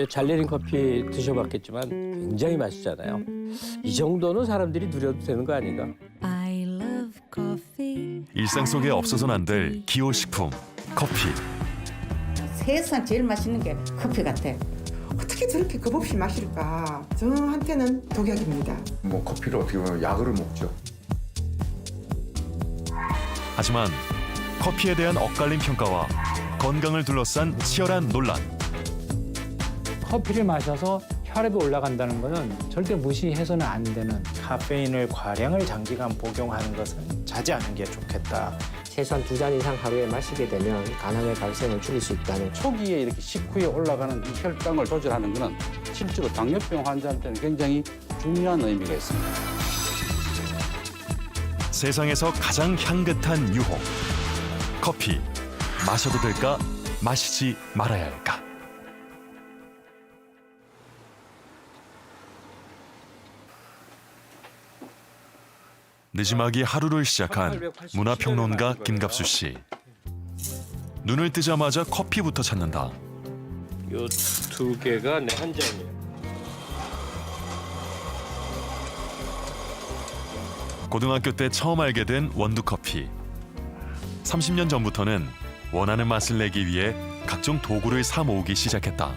이제 잘 내린 커피 드셔봤겠지만 굉장히 맛있잖아요. 이 정도는 사람들이 누려도 되는 거 아닌가? I love coffee. 일상 속에 없어서는 안 될 기호식품 커피. 세상 제일 맛있는 게 커피 같아. 어떻게 저렇게 겁없이 마실까? 저한테는 독약입니다. 뭐 커피를 어떻게 보면 약으로 먹죠. 하지만 커피에 대한 엇갈린 평가와 건강을 둘러싼 치열한 논란. 커피를 마셔서 혈압이 올라간다는 것은 절대 무시해서는 안 되는. 카페인을 과량을 장기간 복용하는 것은 자제하는 게 좋겠다. 최소한 2잔 이상 하루에 마시게 되면 간암의 발생을 줄일 수 있다는. 초기에 이렇게 식후에 올라가는 이 혈당을 조절하는 것은 실제로 당뇨병 환자한테는 굉장히 중요한 의미가 있습니다. 세상에서 가장 향긋한 유혹. 커피. 마셔도 될까? 마시지 말아야 할까? 느지막이 하루를 시작한 문화평론가 김갑수 씨. 눈을 뜨자마자 커피부터 찾는다. 요 두 개가 내 한 잔이에요. 고등학교 때 처음 알게 된 원두커피. 30년 전부터는 원하는 맛을 내기 위해 각종 도구를 사 모으기 시작했다.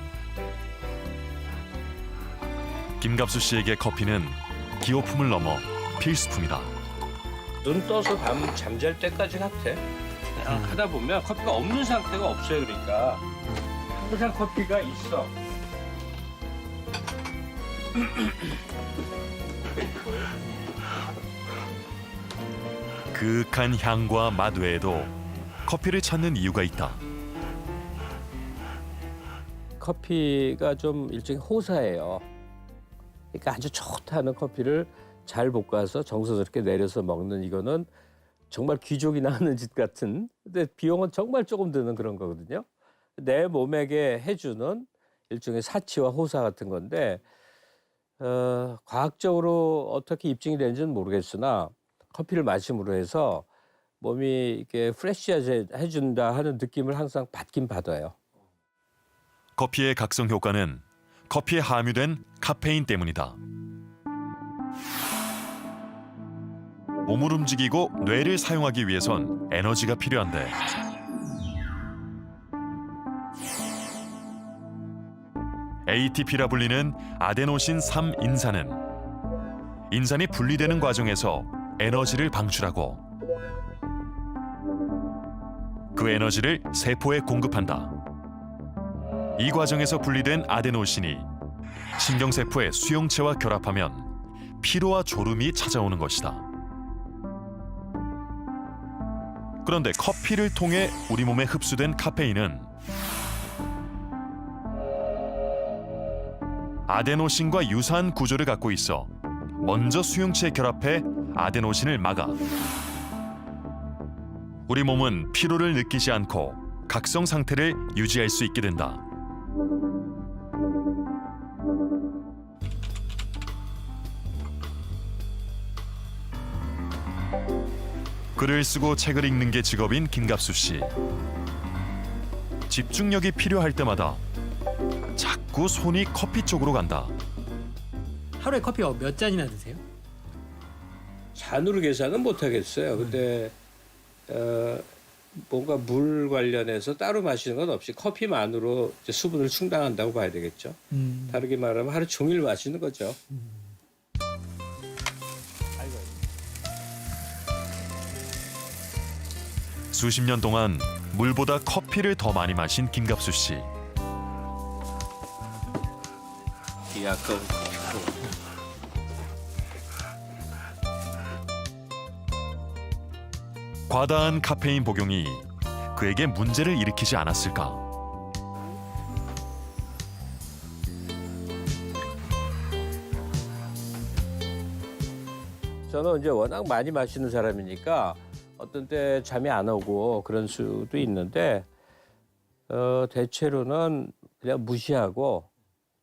김갑수 씨에게 커피는 기호품을 넘어 필수품이다. 눈 떠서 밤 잠잘 때까지 같아. 그냥 하다 보면 커피가 없는 상태가 없어요. 그러니까 항상 커피가 있어. 그윽한 향과 맛 외에도 커피를 찾는 이유가 있다. 커피가 좀 일종의 호사예요. 그러니까 아주 좋다는 커피를 잘 볶아서 정성스럽게 내려서 먹는 이거는 정말 귀족이나 하는 짓 같은, 근데 비용은 정말 조금 드는 그런 거거든요. 내 몸에게 해주는 일종의 사치와 호사 같은 건데 과학적으로 어떻게 입증이 되는지는 모르겠으나 커피를 마심으로 해서 몸이 이렇게 프레시해준다 하는 느낌을 항상 받긴 받아요. 커피의 각성 효과는 커피에 함유된 카페인 때문이다. 몸을 움직이고 뇌를 사용하기 위해선 에너지가 필요한데 ATP라 불리는 아데노신 3인산은 인산이 분리되는 과정에서 에너지를 방출하고 그 에너지를 세포에 공급한다. 이 과정에서 분리된 아데노신이 신경세포의 수용체와 결합하면 피로와 졸음이 찾아오는 것이다. 그런데 커피를 통해 우리 몸에 흡수된 카페인은 아데노신과 유사한 구조를 갖고 있어 먼저 수용체에 결합해 아데노신을 막아 우리 몸은 피로를 느끼지 않고 각성 상태를 유지할 수 있게 된다. 글을 쓰고 책을 읽는 게 직업인 김갑수 씨. 집중력이 필요할 때마다 자꾸 손이 커피 쪽으로 간다. 하루에 커피 몇 잔이나 드세요? 잔으로 계산은 못 하겠어요. 근데 뭔가 물 관련해서 따로 마시는 건 없이 커피만으로 이제 수분을 충당한다고 봐야 되겠죠. 다르게 말하면 하루 종일 마시는 거죠. 수십 년 동안 물보다 커피를 더 많이 마신 김갑수 씨. 이 아까운 커피. 과다한 카페인 복용이 그에게 문제를 일으키지 않았을까? 저는 이제 워낙 많이 마시는 사람이니까 어떤 때 잠이 안 오고 그런 수도 있는데 대체로는 그냥 무시하고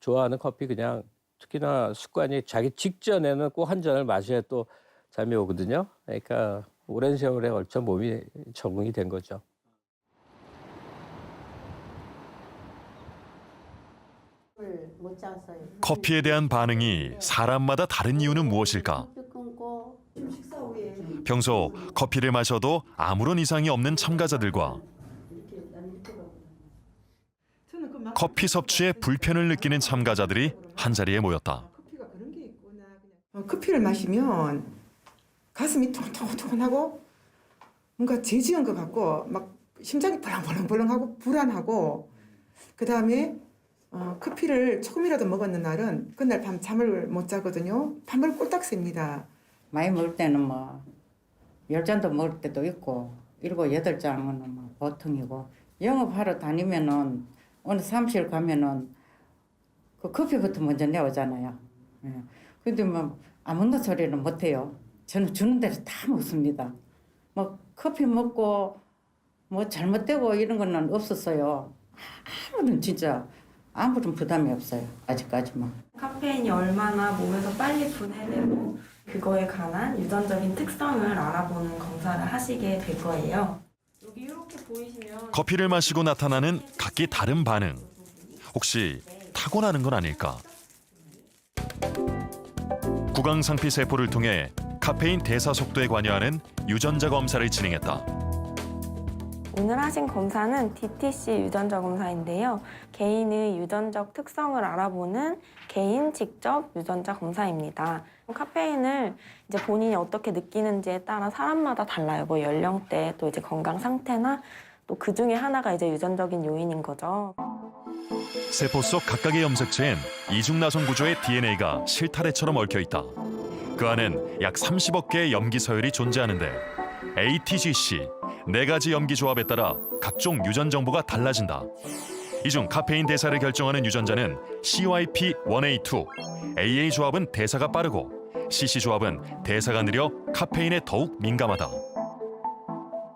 좋아하는 커피 그냥 특히나 습관이 자기 직전에는 꼭 한 잔을 마셔야 또 잠이 오거든요. 그러니까 오랜 세월에 걸쳐 몸이 적응이 된 거죠. 커피에 대한 반응이 사람마다 다른 이유는 무엇일까? 평소 커피를 마셔도 아무런 이상이 없는 참가자들과 커피 섭취에 불편을 느끼는 참가자들이 한자리에 모였다. 커피를 마시면 가슴이 톤톤톤하고 뭔가 재지은 것 같고 막 심장이 벌렁벌렁벌렁하고 불안하고 그다음에 커피를 조금이라도 먹었는 날은 그날 밤 잠을 못 자거든요. 밤을 꼴딱 셉니다. 많이 먹을 때는 뭐 10잔도 먹을 때도 있고 7, 8잔은 뭐 보통이고 영업하러 다니면은 어느 사무실 가면은 그 커피부터 먼저 내오잖아요. 예. 근데 뭐 아무나 소리는 못 해요. 저는 주는 대로 다 먹습니다. 뭐 커피 먹고 뭐 잘못되고 이런 거는 없었어요. 아무런 부담이 없어요. 아직까지만. 카페인이 얼마나 몸에서 빨리 분해되고 그거에 관한 유전적인 특성을 알아보는 검사를 하시게 될 거예요. 여기 이렇게 보이시면 커피를 마시고 나타나는 각기 다른 반응. 혹시 타고나는 건 아닐까? 구강상피 세포를 통해 카페인 대사 속도에 관여하는 유전자 검사를 진행했다. 오늘 하신 검사는 DTC 유전자 검사인데요. 개인의 유전적 특성을 알아보는 개인 직접 유전자 검사입니다. 카페인을 이제 본인이 어떻게 느끼는지에 따라 사람마다 달라요. 뭐 연령대, 또 이제 건강 상태나 또 그 중에 하나가 이제 유전적인 요인인 거죠. 세포 속 각각의 염색체엔 이중나선 구조의 DNA가 실타래처럼 얽혀 있다. 그 안엔 약 30억 개의 염기 서열이 존재하는데 ATGC, 4가지 염기 조합에 따라 각종 유전 정보가 달라진다. 이 중 카페인 대사를 결정하는 유전자는 CYP1A2, AA 조합은 대사가 빠르고 CC 조합은 대사가 느려 카페인에 더욱 민감하다.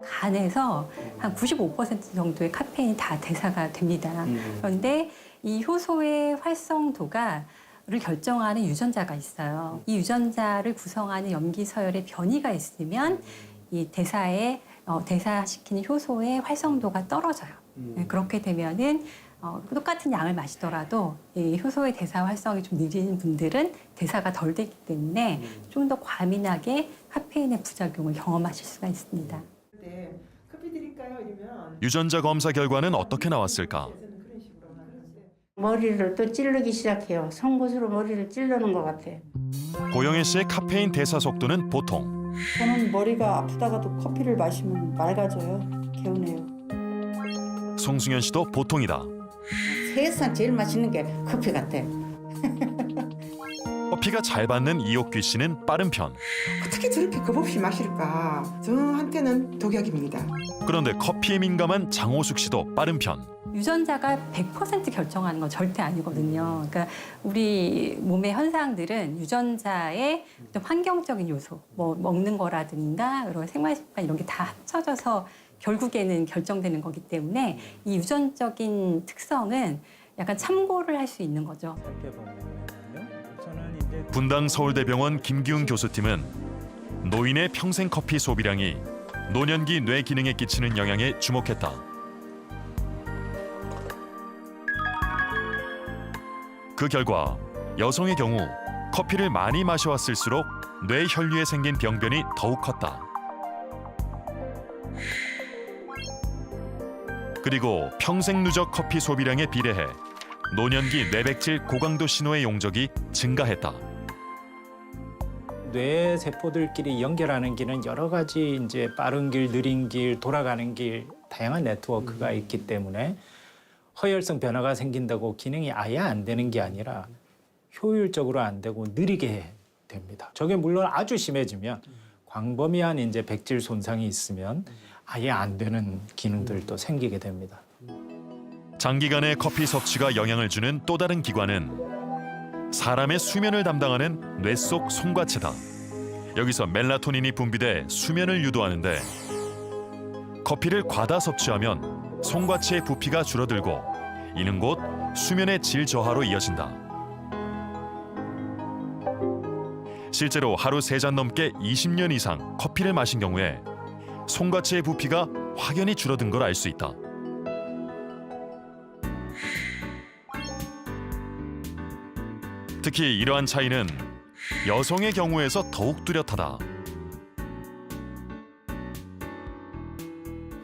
간에서 한 95% 정도의 카페인이 다 대사가 됩니다. 그런데 이 효소의 활성도가 를 결정하는 유전자가 있어요. 이 유전자를 구성하는 염기 서열의 변이가 있으면 이 대사시키는 효소의 활성도가 떨어져요. 그렇게 되면은 똑같은 양을 마시더라도 이 효소의 대사 활성이 좀 느린 분들은 대사가 덜 되기 때문에 좀 더 과민하게 카페인의 부작용을 경험하실 수가 있습니다. 커피 드릴까요? 이러면 유전자 검사 결과는 어떻게 나왔을까? 머리를 또 찌르기 시작해요. 송곳으로 머리를 찌르는 것 같아. 고영애 씨의 카페인 대사 속도는 보통. 저는 머리가 아프다가도 커피를 마시면 맑아져요. 개운해요. 송승현 씨도 보통이다. 세상 제일 맛있는 게 커피 같아. 커피가 잘 받는 이옥규 씨는 빠른 편. 어떻게 저렇게 겁없이 마실까? 저한테는 독약입니다. 그런데 커피에 민감한 장호숙 씨도 빠른 편. 유전자가 100% 결정하는 건 절대 아니거든요. 그러니까 우리 몸의 현상들은 유전자의 어떤 환경적인 요소, 뭐 먹는 거라든가 여러 생활 습관 이런 게 다 합쳐져서 결국에는 결정되는 거기 때문에 이 유전적인 특성은 약간 참고를 할 수 있는 거죠. 분당 서울대병원 김기웅 교수팀은 노인의 평생 커피 소비량이 노년기 뇌 기능에 끼치는 영향에 주목했다. 그 결과 여성의 경우 커피를 많이 마셔왔을수록 뇌 혈류에 생긴 병변이 더욱 컸다. 그리고 평생 누적 커피 소비량에 비례해 노년기 뇌백질 고강도 신호의 용적이 증가했다. 뇌 세포들끼리 연결하는 길은 여러 가지 이제 빠른 길, 느린 길, 돌아가는 길 다양한 네트워크가 있기 때문에 허혈성 변화가 생긴다고 기능이 아예 안 되는 게 아니라 효율적으로 안 되고 느리게 됩니다. 저게 물론 아주 심해지면 광범위한 이제 백질 손상이 있으면 아예 안 되는 기능들도 생기게 됩니다. 장기간의 커피 섭취가 영향을 주는 또 다른 기관은 사람의 수면을 담당하는 뇌 속 송과체다. 여기서 멜라토닌이 분비돼 수면을 유도하는데 커피를 과다 섭취하면 송과체의 부피가 줄어들고 이는 곧 수면의 질 저하로 이어진다. 실제로 하루 3잔 넘게 20년 이상 커피를 마신 경우에 송과체의 부피가 확연히 줄어든 걸 알 수 있다. 특히 이러한 차이는 여성의 경우에서 더욱 뚜렷하다.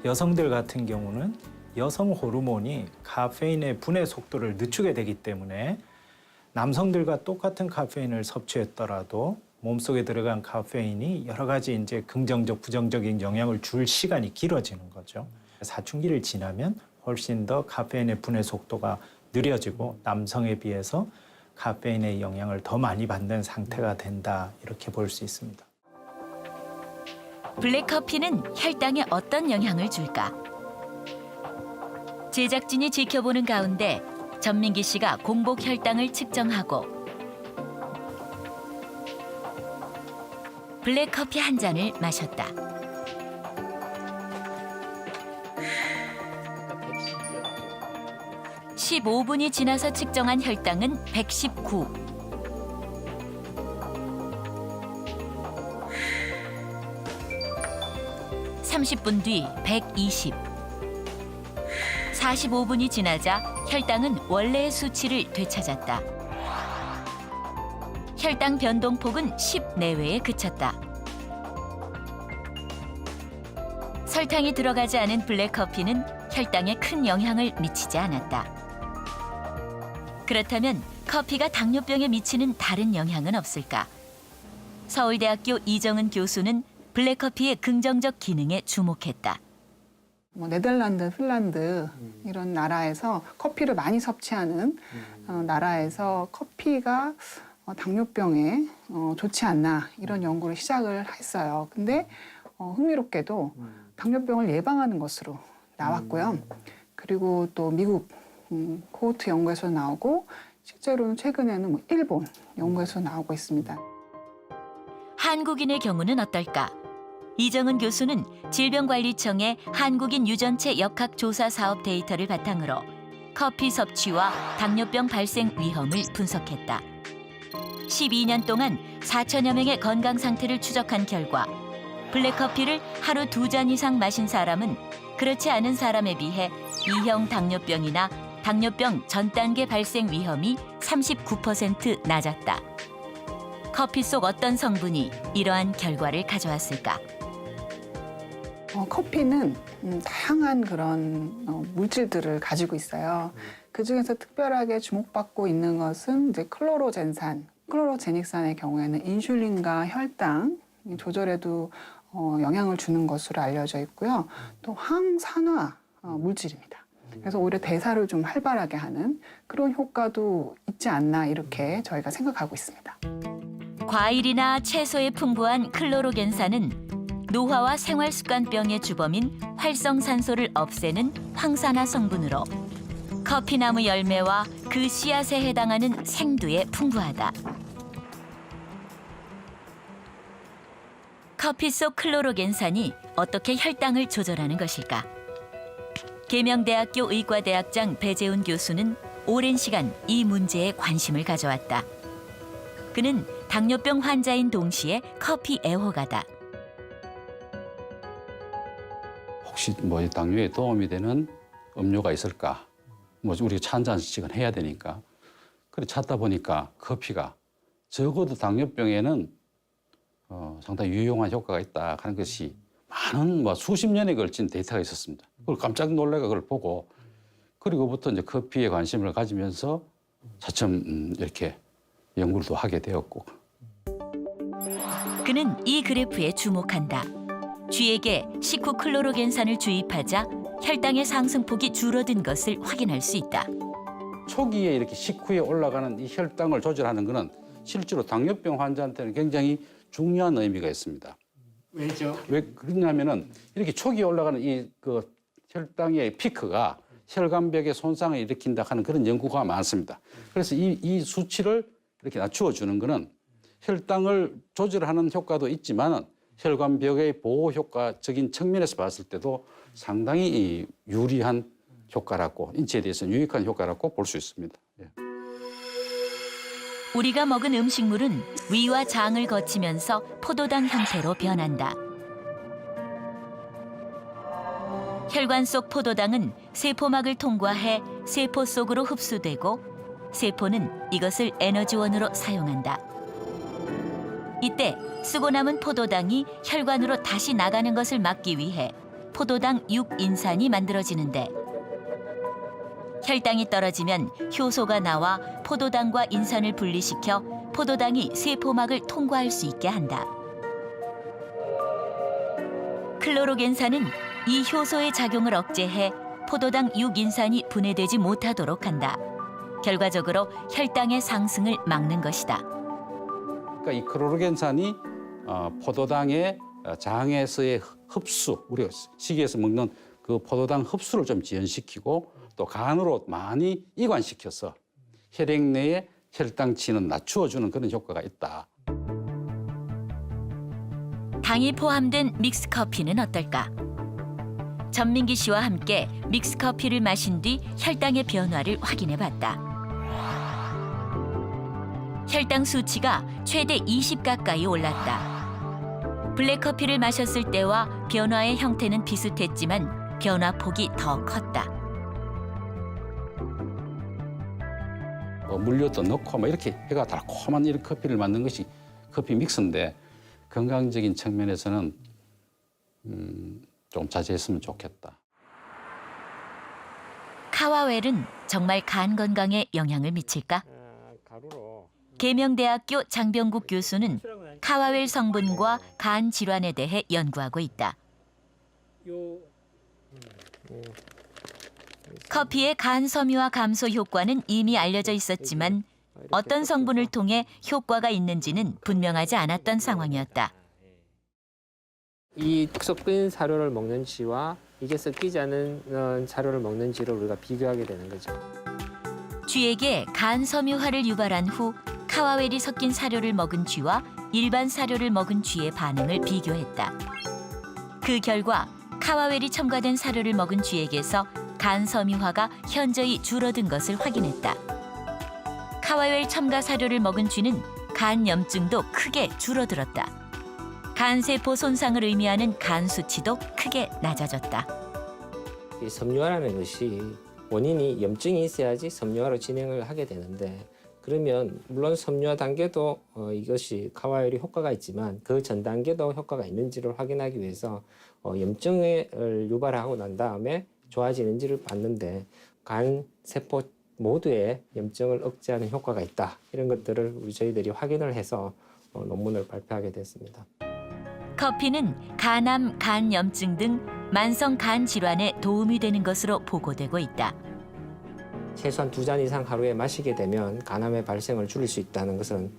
여성들 같은 경우는 여성 호르몬이 카페인의 분해 속도를 늦추게 되기 때문에 남성들과 똑같은 카페인을 섭취했더라도 몸속에 들어간 카페인이 여러 가지 이제 긍정적, 부정적인 영향을 줄 시간이 길어지는 거죠. 사춘기를 지나면 훨씬 더 카페인의 분해 속도가 느려지고 남성에 비해서 카페인의 영향을 더 많이 받는 상태가 된다, 이렇게 볼 수 있습니다. 블랙커피는 혈당에 어떤 영향을 줄까? 제작진이 지켜보는 가운데 전민기 씨가 공복 혈당을 측정하고 블랙커피 한 잔을 마셨다. (15분이) 지나서 측정한 혈당은 119. (30분) 뒤 120. 45분이 지나자 혈당은 원래의 수치를 되찾았다. 혈당 변동폭은 10 내외에 그쳤다. 설탕이 들어가지 않은 블랙커피는 혈당에 큰 영향을 미치지 않았다. 그렇다면 커피가 당뇨병에 미치는 다른 영향은 없을까? 서울대학교 이정은 교수는 블랙커피의 긍정적 기능에 주목했다. 네덜란드, 핀란드 이런 나라에서 커피를 많이 섭취하는 나라에서 커피가 당뇨병에 좋지 않나 이런 연구를 시작을 했어요. 근데 흥미롭게도 당뇨병을 예방하는 것으로 나왔고요. 그리고 또 미국 코호트 연구에서 나오고 실제로는 최근에는 일본 연구에서 나오고 있습니다. 한국인의 경우는 어떨까? 이정은 교수는 질병관리청의 한국인 유전체 역학조사 사업 데이터를 바탕으로 커피 섭취와 당뇨병 발생 위험을 분석했다. 12년 동안 4천여 명의 건강 상태를 추적한 결과 블랙커피를 하루 2잔 이상 마신 사람은 그렇지 않은 사람에 비해 2형 당뇨병이나 당뇨병 전 단계 발생 위험이 39% 낮았다. 커피 속 어떤 성분이 이러한 결과를 가져왔을까? 커피는 다양한 그런 물질들을 가지고 있어요. 그 중에서 특별하게 주목받고 있는 것은 이제 클로로젠산, 클로로제닉산의 경우에는 인슐린과 혈당 조절에도 영향을 주는 것으로 알려져 있고요. 또 항산화 물질입니다. 그래서 오히려 대사를 좀 활발하게 하는 그런 효과도 있지 않나 이렇게 저희가 생각하고 있습니다. 과일이나 채소에 풍부한 클로로겐산은 노화와 생활습관병의 주범인 활성산소를 없애는 황산화 성분으로 커피나무 열매와 그 씨앗에 해당하는 생두에 풍부하다. 커피 속 클로로겐산이 어떻게 혈당을 조절하는 것일까? 계명대학교 의과대학장 배재훈 교수는 오랜 시간 이 문제에 관심을 가져왔다. 그는 당뇨병 환자인 동시에 커피 애호가다. 혹시 당뇨에 도움이 되는 음료가 있을까? 우리가 차 한 잔씩은 해야 되니까. 그래 찾다 보니까 커피가 적어도 당뇨병에는 상당히 유용한 효과가 있다 하는 것이 많은 수십 년에 걸친 데이터가 있었습니다. 그걸 깜짝 놀래가 그걸 보고 그리고부터 이제 커피에 관심을 가지면서 차츰 이렇게 연구를 또 하게 되었고. 그는 이 그래프에 주목한다. 쥐에게 식후 클로로겐산을 주입하자 혈당의 상승폭이 줄어든 것을 확인할 수 있다. 초기에 이렇게 식후에 올라가는 이 혈당을 조절하는 것은 실제로 당뇨병 환자한테는 굉장히 중요한 의미가 있습니다. 왜죠? 왜 그러냐면은 이렇게 초기에 올라가는 이 혈당의 피크가 혈관벽에 손상을 일으킨다 하는 그런 연구가 많습니다. 그래서 이 수치를 이렇게 낮추어 주는 것은 혈당을 조절하는 효과도 있지만 혈관벽의 보호 효과적인 측면에서 봤을 때도 상당히 유리한 효과라고, 인체에 대해서는 유익한 효과라고 볼 수 있습니다. 예. 우리가 먹은 음식물은 위와 장을 거치면서 포도당 형태로 변한다. 혈관 속 포도당은 세포막을 통과해 세포 속으로 흡수되고 세포는 이것을 에너지원으로 사용한다. 이때 쓰고 남은 포도당이 혈관으로 다시 나가는 것을 막기 위해 포도당 6인산이 만들어지는데 혈당이 떨어지면 효소가 나와 포도당과 인산을 분리시켜 포도당이 세포막을 통과할 수 있게 한다. 클로로겐산은 이 효소의 작용을 억제해 포도당 6인산이 분해되지 못하도록 한다. 결과적으로 혈당의 상승을 막는 것이다. 그러니까 이 클로로겐산이 포도당의 장에서의 흡수, 우리가 식이에서 먹는 그 포도당 흡수를 좀 지연시키고 또 간으로 많이 이관시켜서 혈액 내의 혈당치는 낮추어주는 그런 효과가 있다. 당이 포함된 믹스커피는 어떨까? 전민기 씨와 함께 믹스커피를 마신 뒤 혈당의 변화를 확인해봤다. 혈당 수치가 최대 20 가까이 올랐다. 블랙커피를 마셨을 때와 변화의 형태는 비슷했지만 변화폭이 더 컸다. 물엿도 넣고 이렇게 해가 달콤한 이런 커피를 만든 것이 커피 믹스인데 건강적인 측면에서는 좀 자제했으면 좋겠다. 카와웰은 정말 간 건강에 영향을 미칠까? 계명대학교 장병국 교수는 카와웰 성분과 간 질환에 대해 연구하고 있다. 커피의 간 섬유화 감소 효과는 이미 알려져 있었지만 어떤 성분을 통해 효과가 있는지는 분명하지 않았던 상황이었다. 이 섞인 사료를 먹는지와 이게 섞이지 않은 사료를 먹는지를 우리가 비교하게 되는 거죠. 쥐에게 간 섬유화를 유발한 후 카와웰이 섞인 사료를 먹은 쥐와 일반 사료를 먹은 쥐의 반응을 비교했다. 그 결과 카와웰이 첨가된 사료를 먹은 쥐에게서 간 섬유화가 현저히 줄어든 것을 확인했다. 카와웰 첨가 사료를 먹은 쥐는 간 염증도 크게 줄어들었다. 간세포 손상을 의미하는 간 수치도 크게 낮아졌다. 이 섬유화라는 것이 원인이 염증이 있어야지 섬유화로 진행을 하게 되는데 그러면 물론 섬유화 단계도 이것이 카와웰이 효과가 있지만 그 전 단계도 효과가 있는지를 확인하기 위해서 염증을 유발하고 난 다음에 좋아지는지를 봤는데 간 세포 모두에 염증을 억제하는 효과가 있다. 이런 것들을 저희들이 확인을 해서 논문을 발표하게 됐습니다. 커피는 간암, 간염증 등 만성 간 질환에 도움이 되는 것으로 보고되고 있다. 최소한 2잔 이상 하루에 마시게 되면 간암의 발생을 줄일 수 있다는 것은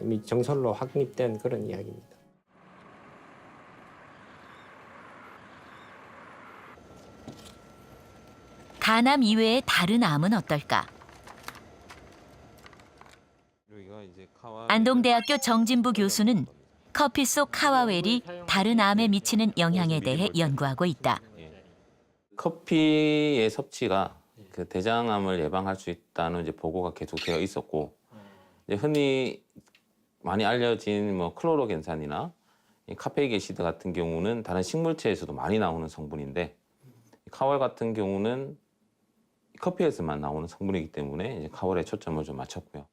이미 정설로 확립된 그런 이야기입니다. 간암 이외의 다른 암은 어떨까? 안동대학교 정진부 교수는 커피 속 카와웰이 다른 암에 미치는 영향에 대해 연구하고 있다. 커피의 섭취가 그 대장암을 예방할 수 있다는 이제 보고가 계속되어 있었고, 이제 흔히 많이 알려진 클로로겐산이나 카페이게시드 같은 경우는 다른 식물체에서도 많이 나오는 성분인데, 카와웰 같은 경우는 커피에서만 나오는 성분이기 때문에 이제 카와웰에 초점을 좀 맞췄고요.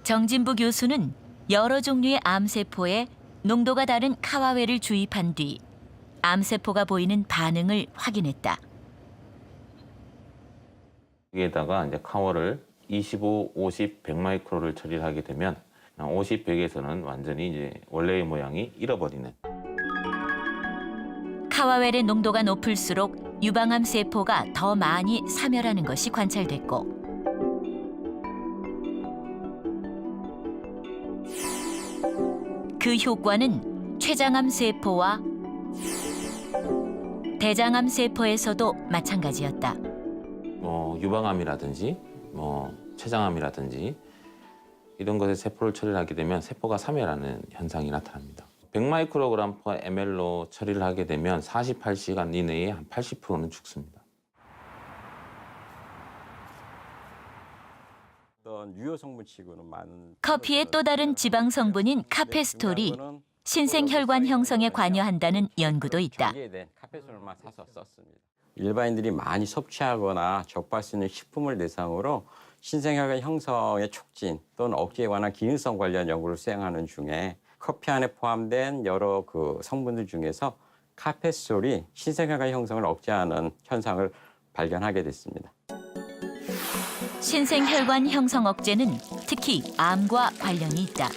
정진부 교수는 여러 종류의 암세포에 농도가 다른 카와웰을 주입한 뒤 암세포가 보이는 반응을 확인했다. 여기에다가 이제 카와웰을 25, 50, 100 마이크로를 처리를 하게 되면 50, 100에서는 완전히 이제 원래의 모양이 잃어버리는. 카와웰의 농도가 높을수록 유방암 세포가 더 많이 사멸하는 것이 관찰됐고 그 효과는 췌장암 세포와 대장암 세포에서도 마찬가지였다. 유방암이라든지 췌장암이라든지 이런 것에 세포를 처리를 하게 되면 세포가 사멸하는 현상이 나타납니다. 100마이크로그램/ml로 처리를 하게 되면 48시간 이내에 한 80%는 죽습니다. 커피의 또 다른 지방 성분인 카페스톨이 신생혈관 형성에 관여한다는 연구도 있다. 일반인들이 많이 섭취하거나 접할 수 있는 식품을 대상으로 신생혈관 형성의 촉진 또는 억제에 관한 기능성 관련 연구를 수행하는 중에 커피 안에 포함된 여러 그 성분들 중에서 카페솔이 신생혈관 형성을 억제하는 현상을 발견하게 됐습니다. 신생혈관 형성 억제는 특히 암과 관련이 있다.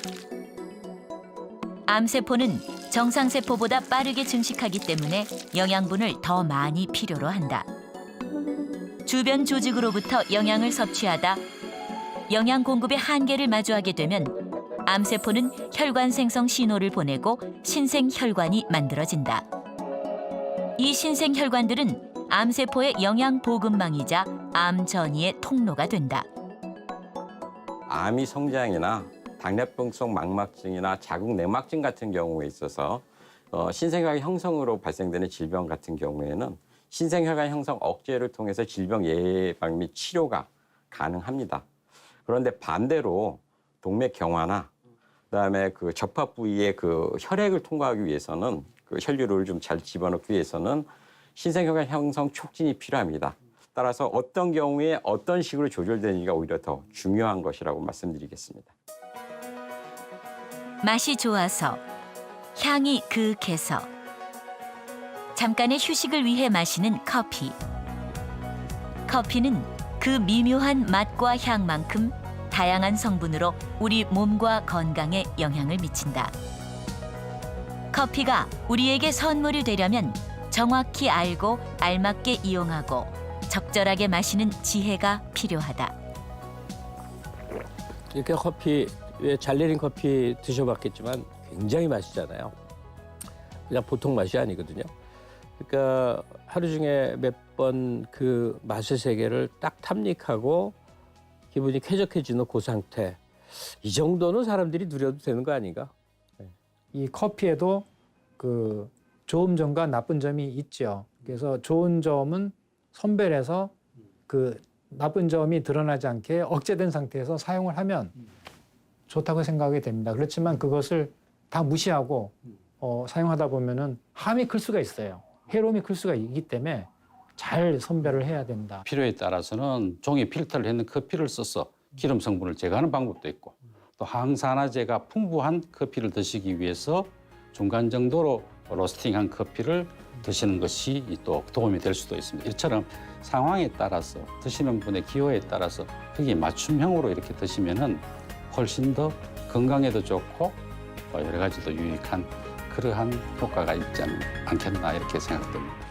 암세포는 정상세포보다 빠르게 증식하기 때문에 영양분을 더 많이 필요로 한다. 주변 조직으로부터 영양을 섭취하다 영양 공급의 한계를 마주하게 되면 암세포는 혈관 생성 신호를 보내고 신생혈관이 만들어진다. 이 신생혈관들은 암세포의 영양 보급망이자 암 전이의 통로가 된다. 암이 성장이나 당뇨병성 망막증이나 자궁 내막증 같은 경우에 있어서 신생혈관 형성으로 발생되는 질병 같은 경우에는 신생혈관 형성 억제를 통해서 질병 예방 및 치료가 가능합니다. 그런데 반대로 동맥 경화나 그다음에 그 접합 부위의 그 혈액을 통과하기 위해서는 그 혈류를 좀 잘 집어넣기 위해서는 신생혈관 형성 촉진이 필요합니다. 따라서 어떤 경우에 어떤 식으로 조절되는지가 오히려 더 중요한 것이라고 말씀드리겠습니다. 맛이 좋아서, 향이 그윽해서, 잠깐의 휴식을 위해 마시는 커피. 커피는 그 미묘한 맛과 향만큼 다양한 성분으로 우리 몸과 건강에 영향을 미친다. 커피가 우리에게 선물이 되려면 정확히 알고 알맞게 이용하고 적절하게 마시는 지혜가 필요하다. 이렇게 커피, 잘 내린 커피 드셔봤겠지만 굉장히 맛있잖아요. 그냥 보통 맛이 아니거든요. 그러니까 하루 중에 몇 번 그 맛의 세계를 딱 탐닉하고 기분이 쾌적해지는 그 상태. 이 정도는 사람들이 누려도 되는 거 아닌가? 이 커피에도 그 좋은 점과 나쁜 점이 있죠. 그래서 좋은 점은 선별해서 그 나쁜 점이 드러나지 않게 억제된 상태에서 사용을 하면 좋다고 생각이 됩니다. 그렇지만 그것을 다 무시하고 사용하다 보면은 함이 클 수가 있어요. 해로움이 클 수가 있기 때문에 잘 선별을 해야 된다. 필요에 따라서는 종이 필터를 했는 커피를 써서 기름 성분을 제거하는 방법도 있고 또 항산화제가 풍부한 커피를 드시기 위해서 중간 정도로 로스팅한 커피를 드시는 것이 또 도움이 될 수도 있습니다. 이처럼 상황에 따라서 드시는 분의 기호에 따라서 거기에 맞춤형으로 이렇게 드시면은 훨씬 더 건강에도 좋고 여러 가지도 유익한 그러한 효과가 있지 않겠나 이렇게 생각됩니다.